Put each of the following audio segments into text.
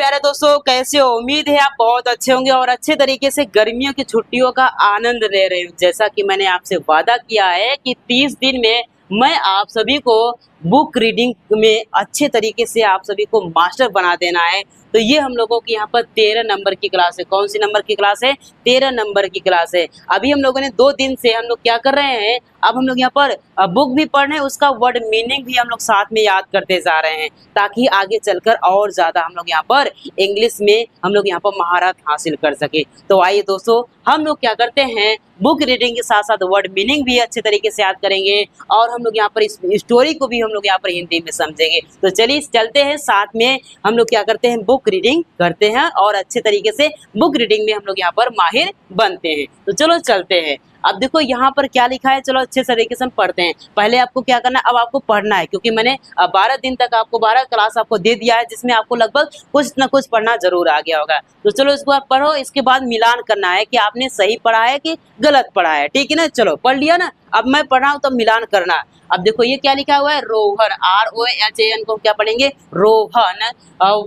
प्यारे दोस्तों, कैसे हो? उम्मीद है आप बहुत अच्छे होंगे और अच्छे तरीके से गर्मियों की छुट्टियों का आनंद ले रहे हो। जैसा कि मैंने आपसे वादा किया है कि 30 दिन में मैं आप सभी को बुक रीडिंग में अच्छे तरीके से आप सभी को मास्टर बना देना है। तो ये हम लोगों की यहाँ पर 13 नंबर की क्लास है। कौन सी नंबर की क्लास है? 13 नंबर की क्लास है। अभी हम लोगों ने 2 दिन से हम लोग क्या कर रहे हैं, अब हम लोग यहाँ पर बुक भी पढ़ रहे हैं, उसका वर्ड मीनिंग भी हम लोग साथ में याद करते जा रहे हैं, ताकि आगे चलकर और ज्यादा हम लोग यहाँ पर इंग्लिश में हम लोग यहाँ पर महारत हासिल कर सके। तो आइए दोस्तों, हम लोग क्या करते हैं, बुक रीडिंग के साथ साथ वर्ड मीनिंग भी अच्छे तरीके से याद करेंगे और हम लोग यहाँ पर इस स्टोरी को भी हम लोग यहाँ पर हिंदी में समझेंगे। तो चलिए चलते हैं, साथ में हम लोग क्या करते हैं, बुक रीडिंग करते हैं और अच्छे तरीके से बुक रीडिंग में हम लोग यहाँ पर माहिर बनते हैं। तो चलो चलते हैं। अब देखो यहाँ पर क्या लिखा है, चलो अच्छे तरीके से हम पढ़ते हैं। पहले आपको क्या करना है, अब आपको पढ़ना है, क्योंकि मैंने 12 दिन तक आपको 12 क्लास आपको दे दिया है, जिसमें आपको लगभग कुछ ना कुछ पढ़ना जरूर आ गया होगा। तो चलो इसको आप पढ़ो, इसके बाद मिलान करना है कि आपने सही पढ़ा है कि गलत पढ़ा है। ठीक है ना? चलो पढ़ लिया ना, अब मैं पढ़ रहा हूँ तो मिलान करना। अब देखो ये क्या लिखा हुआ है, रोहन, ROHAN को क्या पढ़ेंगे, Rohan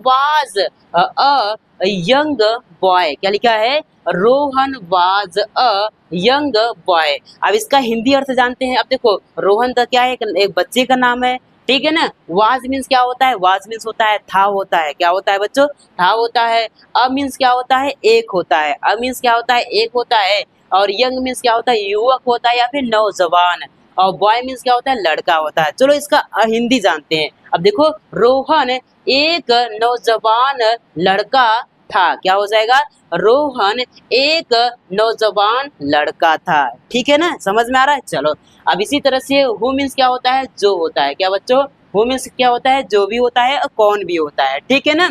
was a young boy. क्या लिखा है, Rohan was a young boy. अब इसका हिंदी अर्थ जानते हैं। अब देखो रोहन तो क्या है, एक बच्चे का नाम है। ठीक है ना? वाज मीन्स क्या होता है, वाज मीन्स होता है था होता है। क्या होता है बच्चों? था होता है। अ मीन्स क्या होता है, एक होता है। अ मीन्स क्या होता है, एक होता है। और यंग मीन्स क्या होता है, युवक होता है या फिर नौजवान। और बॉय मीन्स क्या होता है, लड़का होता है। चलो इसका हिंदी जानते हैं। अब देखो रोहन एक नौजवान लड़का था। क्या हो जाएगा, रोहन एक नौजवान लड़का था। ठीक है ना? समझ में आ रहा है? चलो अब इसी तरह से हु मीन्स क्या होता है, जो होता है। क्या बच्चों? हु मीन्स क्या होता है, जो भी होता है और कौन भी होता है। ठीक है ना?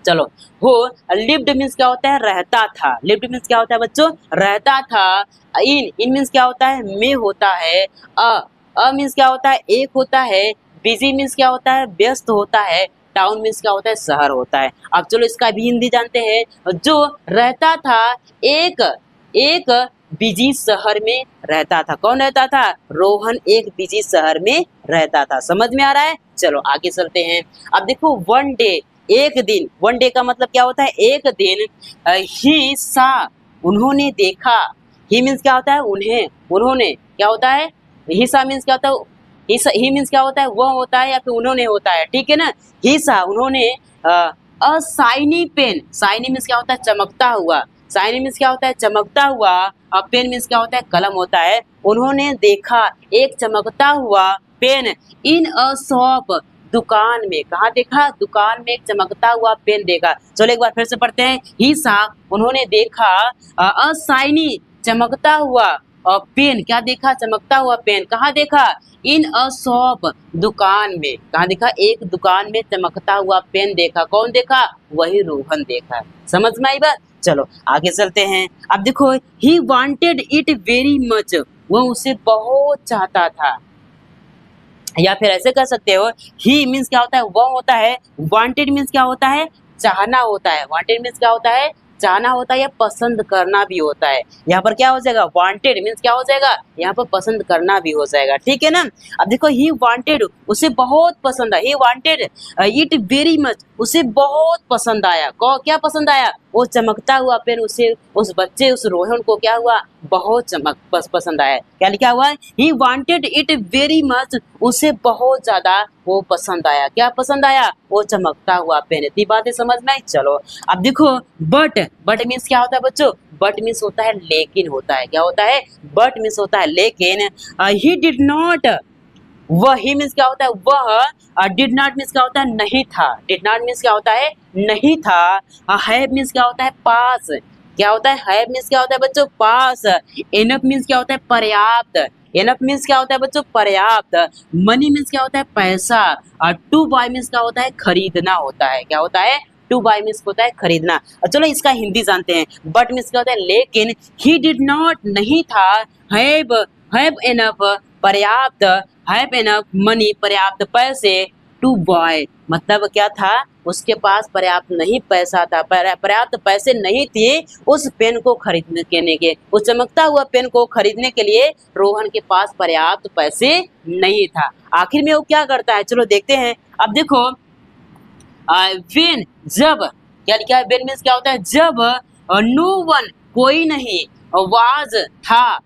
चलो हो लिव्ड मीन्स क्या होता है, रहता था। लिव्ड मीन्स क्या होता है बच्चों, रहता था। इन मीन्स क्या होता है, में होता है। अ मीन्स क्या होता है, एक होता है। बिजी मीन्स क्या होता है, व्यस्त होता है। टाउन मीन्स क्या होता है, शहर होता है। अब चलो इसका भी हिंदी जानते हैं। जो रहता था एक बिजी शहर में रहता था। कौन रहता था, रोहन एक बिजी शहर में रहता था। समझ में आ रहा है? चलो आगे चलते हैं। अब देखो वन डे, एक दिन। वन डे का मतलब क्या होता है, एक दिन। ही सा, उन्होंने देखा। ही मीन्स क्या होता है, उन्हें, उन्होंने। क्या होता है, ही सा मीन्स क्या होता है, ही मीन्स क्या होता है, वह होता है या फिर उन्होंने होता है। ठीक है ना? ही सा, उन्होंने a shiny pen. Shiny means क्या होता है, चमकता हुआ। शाइनी मीन्स क्या होता है, चमकता हुआ। और पेन मीन्स क्या होता है, कलम होता है। उन्होंने देखा एक चमकता हुआ पेन इन अ शॉप, दुकान में। कहाँ देखा, दुकान में एक चमकता हुआ पेन देखा। चलो एक बार फिर से पढ़ते हैं। ही सा, उन्होंने देखा अ शाइनी, चमकता हुआ पेन। क्या देखा, चमकता हुआ पेन। कहाँ देखा, इन अ शॉप, दुकान में। कहाँ देखा, एक दुकान में चमकता हुआ पेन देखा। कौन देखा, वही रोहन देखा। समझ में आई बात? चलो आगे चलते हैं। अब देखो he wanted it very much, वह उसे बहुत चाहता था। या फिर ऐसे कर सकते हो, ही मीन्स क्या होता है, वह होता है। वांटेड मीन्स क्या होता है, चाहना होता है। वांटेड मीन्स क्या होता है, चाहना होता है या पसंद करना भी होता है। यहाँ पर क्या हो जाएगा, वांटेड मीन्स क्या हो जाएगा, यहाँ पर पसंद करना भी हो जाएगा। ठीक है ना? अब देखो ही वांटेड, उसे बहुत पसंद आया। He wanted it very much, उसे बहुत पसंद आया। क्या पसंद आया, वो चमकता हुआ पेन उसे, उस बच्चे, उस रोहन को क्या हुआ, बहुत पसंद आया। क्या लिखा हुआ है, he wanted it very much, उसे बहुत ज्यादा वो पसंद आया। क्या पसंद आया, वो चमकता हुआ पेन। इतनी बातें समझ में आई? चलो अब देखो बट मीन्स क्या होता है बच्चों, बट मीन्स होता है लेकिन होता है। क्या होता है, बट मीन्स होता है लेकिन। ही डिड नॉट, वह, ही मीन्स क्या होता है, वह। डिड नॉट मीन्स क्या होता है, नहीं था। डिड नॉट मीन्स क्या होता है, नहीं था। हैव मीन्स क्या होता है, पास। क्या होता है, हैव मीन्स क्या होता है बच्चों, पास। इनफ मीन्स क्या होता है, पर्याप्त। इनफ मीन्स क्या होता है बच्चों, पर्याप्त। मनी मीन्स क्या होता है, पैसा। और टू बाय मीन्स क्या होता है, खरीदना होता है। क्या होता है, टू बाय मीन्स होता है खरीदना। चलो इसका हिंदी जानते हैं। बट मीन्स क्या होता है, लेकिन। ही डिड नॉट, नहीं था। हैव एनफ, पर्याप्त। हैव एनफ मनी, पर्याप्त पैसे। टू बॉय, मतलब क्या था, उसके पास पर्याप्त नहीं पैसा था, पर्याप्त पैसे नहीं थे उस पेन को खरीदने के, उस चमकता हुआ पेन को खरीदने के लिए रोहन के पास पर्याप्त पैसे नहीं था। आखिर में वो क्या करता है, चलो देखते हैं। अब देखो वेन जब, क्या लिखा है, वेन मीन्स क्या होता है, जब, नो वन कोई नहीं, वाज था,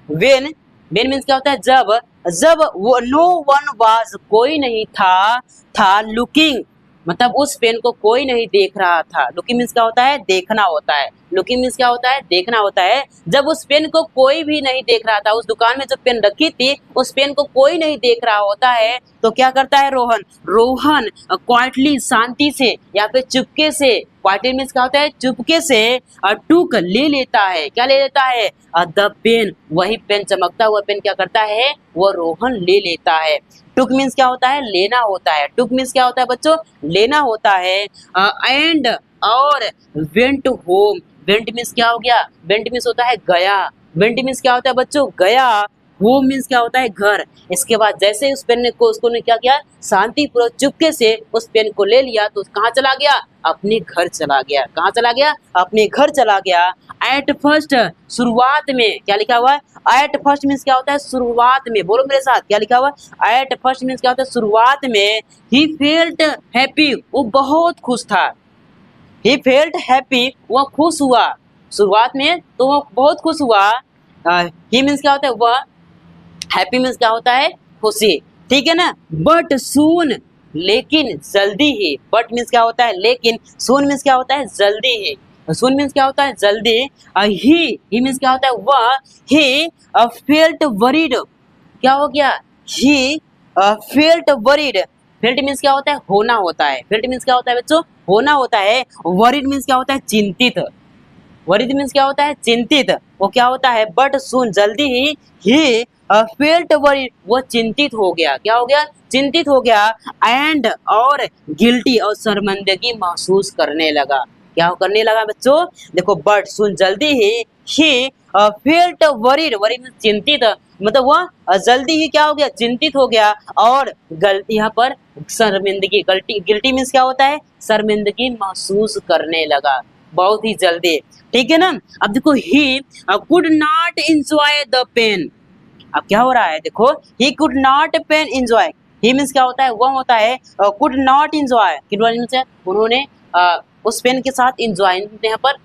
वेन, वेन मीन्स क्या होता है, जब, जब वो नो वन वाज कोई नहीं था लुकिंग, मतलब उस पेन को कोई नहीं देख रहा था। लुकिंग मीन्स क्या होता है, देखना होता है। लुकिंग मीन्स क्या होता है, देखना होता है। जब उस पेन को कोई भी नहीं देख रहा था, उस दुकान में जो पेन रखी थी उस पेन को कोई नहीं देख रहा होता है, तो क्या करता है रोहन, रोहन क्वाइटली, शांति से या फिर चुपके से, क्वाइटली मीन्स क्या होता है, चुपके से, टुक ले लेता है, क्या ले लेता है, द पेन, वही पेन, चमकता हुआ पेन क्या करता है, वो रोहन ले लेता है। टुक मीन्स क्या होता है, लेना होता है। टुक मीन्स क्या होता है बच्चों, लेना होता है। एंड और वेंट होम, वेंट मीन्स क्या हो गया, वेंट मीन्स होता है गया, वेंट मीन्स क्या होता है बच्चों, गया। होम मीन्स क्या होता है, घर। इसके बाद जैसे उस पेन को उसको ने क्या किया, शांतिपूर्वक चुपके से उस पेन को ले लिया, तो कहाँ चला गया, अपने घर चला गया। कहाँ चला गया, अपने घर चला गया। एट फर्स्ट, शुरुआत में, क्या लिखा हुआ है, एट फर्स्ट मीन्स क्या होता है, शुरुआत में, बोलो मेरे साथ, क्या लिखा हुआ है, एट फर्स्ट मीन्स क्या होता है, शुरुआत में। ही फेल्ट हैप्पी, वो बहुत खुश था। ही फेल्ट हैप्पी, वो खुश हुआ शुरुआत में, तो वो बहुत खुश हुआ। ही मीन्स क्या होता है, वह, हैप्पी मीन्स क्या होता है, खुशी, ठीक है ना। बट सून, लेकिन जल्दी ही, बट मीन्स क्या होता है, लेकिन, सून मीन्स क्या होता है, जल्दी ही, सून मीन्स क्या होता है, जल्दी। ही मीन्स क्या होता है, वह, ही फेल्ट वरीड, क्या हो गया, he felt worried, felt means क्या होता है, होना होता है, फेल्ट मीन्स क्या होता है बच्चों, होना होता है। वरीड मीन्स क्या होता है, चिंतित, वरीड मीन्स क्या होता है, चिंतित, वो क्या होता है, बट सुन, जल्दी ही फेल्ट वरीड, वो चिंतित हो गया, क्या हो गया, चिंतित हो गया। एंड और गिल्टी, और शर्मिंदगी महसूस करने लगा, क्या करने लगा बच्चों, देखो, बट सुन, जल्दी he felt worried, worried means चिंतित, मतलब वह जल्दी ही क्या हो गया, चिंतित हो गया। और गलती, यहाँ पर शर्मिंदगी, गलती, गिल्टी मीन्स क्या होता है, शर्मिंदगी महसूस करने लगा, बहुत ही जल्दी, ठीक है ना। अब देखो, he could not enjoy the pen, अब क्या हो रहा है, देखो, he could not pen enjoy, he means क्या होता है, वह होता है, कुड नॉट एंजॉय, उन्होंने उस पेन के साथ एंजॉय, यहाँ पर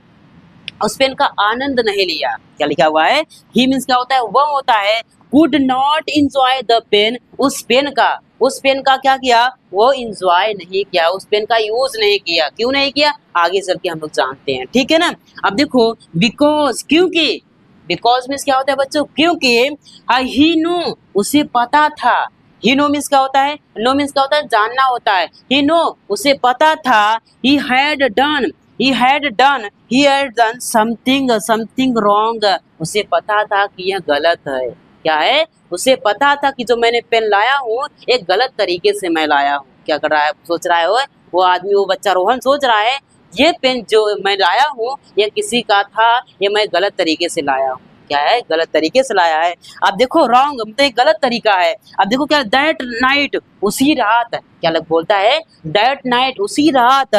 उस पेन का आनंद नहीं लिया, क्या लिखा हुआ है, ही मीन्स क्या होता है, वह होता है, could not enjoy the pen, उस पेन का क्या किया, वो एंजॉय नहीं किया, उस पेन का यूज नहीं किया। क्यों नहीं किया, आगे चल के हम लोग जानते हैं, ठीक है ना। अब देखो, बिकॉज, क्योंकि, बिकॉज मीन्स क्या होता है बच्चों, क्योंकि, ही नो, उसे पता था, ही नो मीन्स क्या होता है, नो मीन्स क्या होता है, जानना होता है। ही नो, उसे पता था। He had done, he had done something wrong, उसे पता था कि यह गलत है, क्या है, उसे पता था कि जो मैंने पेन लाया हूँ एक गलत तरीके से मैं लाया हूँ। क्या कर रहा है, सोच रहा है वो आदमी, वो बच्चा रोहन सोच रहा है ये पेन जो मैं लाया हूँ ये किसी का था, ये मैं गलत तरीके से लाया हूँ, क्या है, गलत तरीके से लाया है। अब देखो, रॉन्ग मतलब एक गलत तरीका है। अब देखो क्या, दैट नाइट, उसी रात, क्या लग बोलता है, दैट नाइट, उसी रात,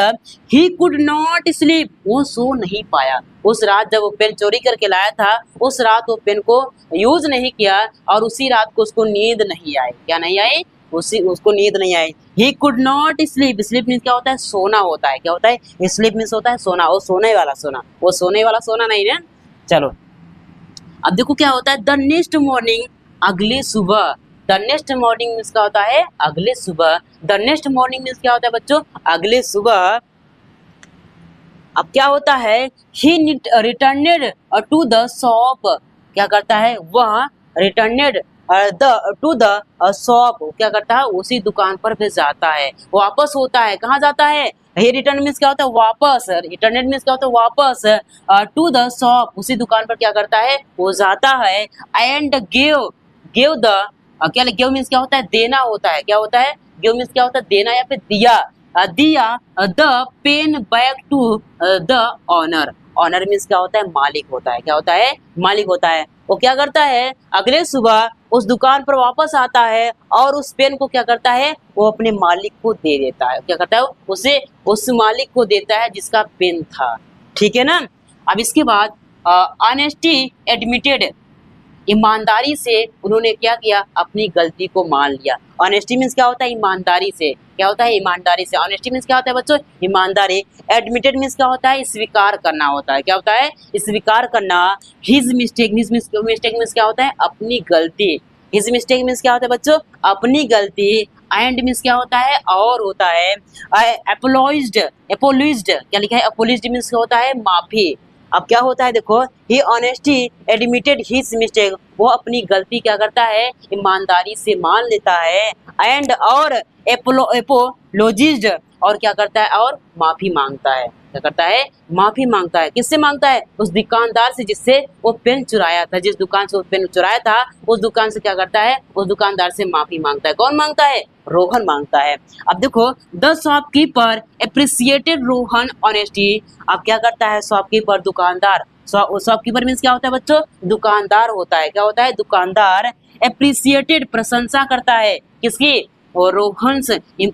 ही कुड नॉट स्लीप, वो सो नहीं पाया। उस रात जब वो पेन चोरी करके लाया था, उस रात वो पेन को यूज नहीं किया और उसी रात को उसको नींद नहीं आई, क्या नहीं आई, उसको नींद नहीं आई। He could not sleep, sleep means क्या होता है, सोना होता है, क्या होता है, स्लीप मीन्स होता है सोना, वो सोने वाला सोना, वो सोने वाला सोना नहीं है। चलो, अब देखो क्या होता है, द नेक्स्ट मॉर्निंग, अगले सुबह, द नेक्स्ट मॉर्निंग मीन्स क्या होता है, अगले सुबह, द नेक्स्ट मॉर्निंग मीन्स क्या होता है बच्चों, अगले सुबह। अब क्या होता है, ही रिटर्नेड टू द शॉप, क्या करता है, वह रिटर्नेड टू द शॉप, क्या करता है, उसी दुकान पर फिर जाता है, वापस होता है, कहाँ जाता है, हे रिटर्न मीन्स क्या होता है, वापस, रिटर्नेड मीन्स क्या होता है, वापस, टू द शॉप, उसी दुकान पर क्या करता है, वो जाता है। एंड गिव द, क्या, गिव मीन्स क्या होता है, देना होता है, क्या होता है, गिव मीन्स क्या होता है, देना या फिर दिया, दिया the pen back to the owner, owner means क्या होता है, मालिक होता है, क्या होता है, मालिक होता है। वो क्या करता है, अगले सुबह उस दुकान पर वापस आता है और उस पेन को क्या करता है, वो अपने मालिक को दे देता है, क्या करता है, उसे उस मालिक को देता है जिसका पेन था, ठीक है ना। अब इसके बाद ऑनेस्टी एडमिटेड, ईमानदारी से उन्होंने क्या किया, अपनी गलती को मान लिया। ऑनेस्टी मीन्स क्या होता है, ईमानदारी से। क्या होता है, ईमानदारी से। ऑनेस्टी मीन्स क्या होता है बच्चों, ईमानदारी। एडमिटेड मीन्स क्या होता है, स्वीकार करना होता है। क्या होता है, स्वीकार करना। हिज मिस्टेक मीन्स क्या होता है, अपनी गलती। हिज मिस्टेक मीन्स क्या होता है बच्चों, अपनी गलती। एंड मीन्स क्या होता है, और होता है। एपोलॉइज्ड क्या लिखा है, एपोलॉइज्ड मीन्स क्या होता है, माफी। अब क्या होता है देखो, ही ऑनेस्टी एडमिटेड हिज मिस्टेक, वो अपनी गलती क्या करता है, ईमानदारी से मान लेता है। एंड और एपोलॉजिज्ड, और क्या करता है, और माफी मांगता है। क्या करता है, माफी मांगता है। किससे मांगता है, उस दुकानदार से जिससे वो पेन चुराया था, जिस दुकान से वो पेन चुराया था, उस दुकान से क्या करता है, उस दुकानदार से माफी मांगता है। कौन मांगता है, रोहन मांगता है। अब देखो, the shopkeeper appreciated Rohan honesty. अब क्या करता है शॉपकीपर, दुकानदार। शॉपकीपर मीन्स क्या होता है बच्चों, दुकानदार होता है। क्या होता है, दुकानदार। एप्रिसिएटेड प्रशंसा करता है, किसकी, और रोहन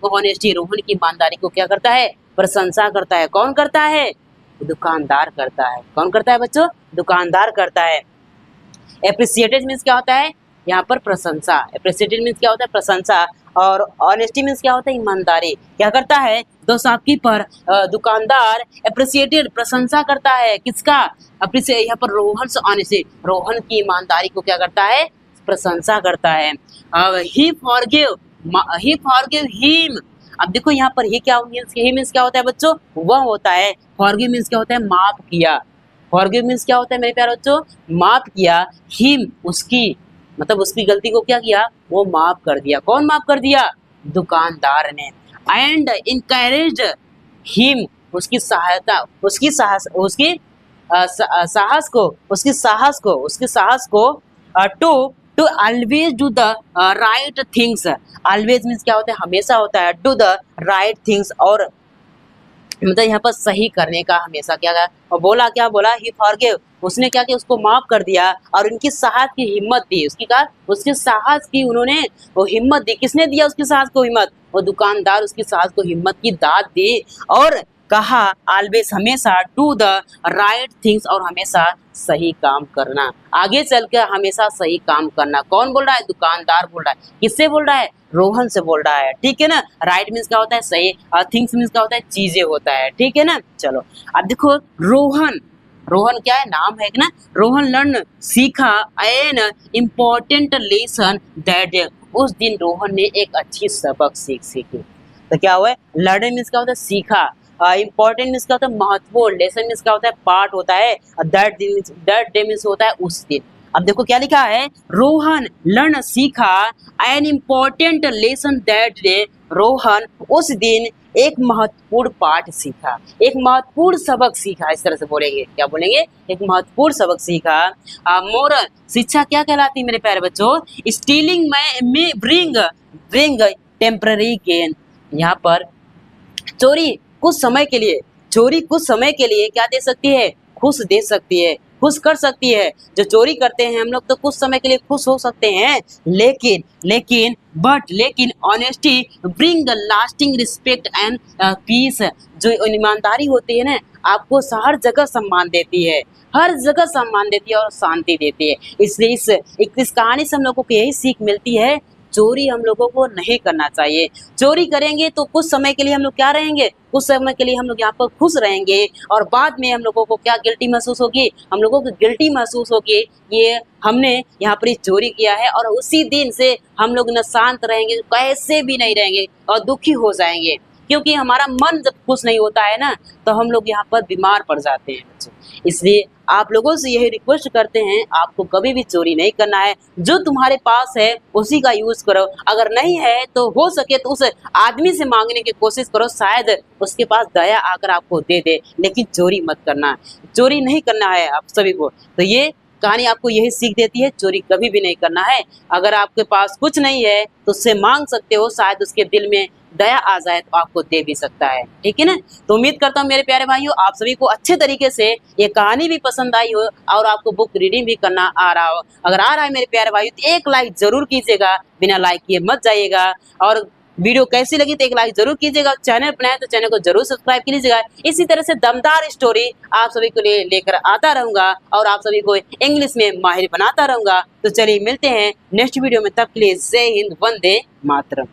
ऑनेस्टी, रोहन की ईमानदारी को क्या करता है, प्रशंसा करता है। कौन करता है, दुकानदार करता है। कौन करता है बच्चों, दुकानदार करता है। एप्रिसिएटेड मीन्स क्या होता है, यहाँ पर प्रशंसा। एप्रिसिएटेड मीन्स क्या होता है, प्रशंसा। और ऑनेस्टी मीन्स क्या होता है, ईमानदारी। क्या करता है, दो शॉपकीपर, दुकानदार एप्रिसिएटेड प्रशंसा करता है, किसका, अप्रिसिएट, यहाँ पर रोहन ऑनेस्टी, रोहन की ईमानदारी को क्या करता है, प्रशंसा करता है। ही फॉरगिव हिम। अब देखो यहाँ पर ही क्या, ही मीन्स क्या होता है बच्चों, वह होता है। फॉरगिव मीन्स क्या होता है, माफ किया। फॉरगिव मीन्स क्या होता है मेरे प्यारे बच्चों, माफ किया। हिम, उसकी, मतलब उसकी गलती को क्या किया, वो माफ कर दिया। कौन माफ कर दिया, दुकानदार ने। एंड इनकरेज्ड हिम, उसकी सहायता, उसकी साहस, उसकी साहस को to always do the right things. Always means क्या होता है, हमेशा होता है। डू द राइट थिंग्स, और मतलब यहाँ पर सही करने का हमेशा क्या है, और बोला क्या बोला, ही फॉरगिव, उसने क्या किया, उसको माफ कर दिया। और उनकी साहस की हिम्मत दी, उसके साहस की उन्होंने वो हिम्मत दी। किसने दिया उसके साहस को हिम्मत, वो दुकानदार उसकी साहस को हिम्मत की दाद दी। और कहा ऑलवेज, हमेशा, डू द राइट थिंग्स, और हमेशा सही काम करना। आगे चल के हमेशा सही काम करना। कौन बोल रहा है, दुकानदार बोल रहा है। किससे बोल रहा है, रोहन से बोल रहा है। ठीक है ना। राइट मीन्स क्या होता है, सही। और थिंग्स मीन्स क्या होता है, चीजें होता है। ठीक है ना। चलो अब देखो, रोहन क्या है, नाम है ना। रोहन लर्न, सीखा, एन इम्पोर्टेंट लेसन दैट, उस दिन रोहन ने एक अच्छी सबक सीखी। तो क्या हुआ, लर्न मीन्स क्या होता है, सीखा। इम्पोर्टेंट मीन्स क्या होता है, महत्वपूर्ण। लेसन मीन्स क्या होता है, पार्ट होता है। दैट डे मीन्स होता है उस दिन। अब देखो क्या लिखा है, रोहन लर्न, सीखा, an important lesson that day, Rohan उस दिन एक महत्वपूर्ण पाठ सीखा, एक महत्वपूर्ण सबक सीखा। इस तरह से बोलेंगे, क्या बोलेंगे, एक महत्वपूर्ण सबक सीखा। मोरल, शिक्षा क्या कहलाती है मेरे प्यारे बच्चों, स्टीलिंग में ब्रिंग टेम्पररी गेन। यहाँ पर चोरी कुछ समय के लिए क्या दे सकती है, खुश दे सकती है, खुश कर सकती है। जो चोरी करते हैं हम लोग तो कुछ समय के लिए खुश हो सकते हैं, लेकिन honesty bring lasting respect and peace. जो ईमानदारी होती है ना, आपको हर जगह सम्मान देती है, हर जगह सम्मान देती है और शांति देती है। इसलिए इस कहानी से हम लोगों को यही सीख मिलती है, चोरी हम लोगों को नहीं करना चाहिए। चोरी करेंगे तो कुछ समय के लिए हम लोग क्या रहेंगे, कुछ समय के लिए हम लोग यहाँ पर खुश रहेंगे, और बाद में हम लोगों को क्या गिल्टी महसूस होगी, हम लोगों को गिल्टी महसूस होगी, ये हमने यहाँ पर चोरी किया है। और उसी दिन से हम लोग न शांत रहेंगे, कैसे भी नहीं रहेंगे, और दुखी हो जाएंगे। क्योंकि हमारा मन जब खुश नहीं होता है ना, तो हम लोग यहाँ पर बीमार पड़ जाते हैं बच्चों। इसलिए आप लोगों से यही रिक्वेस्ट करते हैं, आपको कभी भी चोरी नहीं करना है। जो तुम्हारे पास है उसी का यूज करो, अगर नहीं है तो हो सके तो उस आदमी से मांगने की कोशिश करो, शायद उसके पास दया आकर आपको दे दे। लेकिन चोरी मत करना, चोरी नहीं करना है आप सभी को। तो ये कहानी आपको यही सीख देती है, चोरी कभी भी नहीं करना है। अगर आपके पास कुछ नहीं है तो उससे मांग सकते हो, शायद उसके दिल में दया आ जाए तो आपको दे भी सकता है। ठीक है ना। तो उम्मीद करता हूँ मेरे प्यारे भाइयों, आप सभी को अच्छे तरीके से ये कहानी भी पसंद आई हो और आपको बुक रीडिंग भी करना आ रहा हो। अगर आ रहा है मेरे प्यारे भाइयों तो एक लाइक जरूर कीजिएगा, बिना लाइक किए मत जाइएगा। और वीडियो कैसी लगी तो एक लाइक जरूर कीजिएगा, चैनल पर नए तो चैनल को जरूर सब्सक्राइब कीजिएगा। इसी तरह से दमदार स्टोरी आप सभी को लिए लेकर आता रहूंगा और आप सभी को इंग्लिश में माहिर बनाता रहूंगा। तो चलिए मिलते हैं नेक्स्ट वीडियो में, तब के लिए जय हिंद, वंदे मातरम।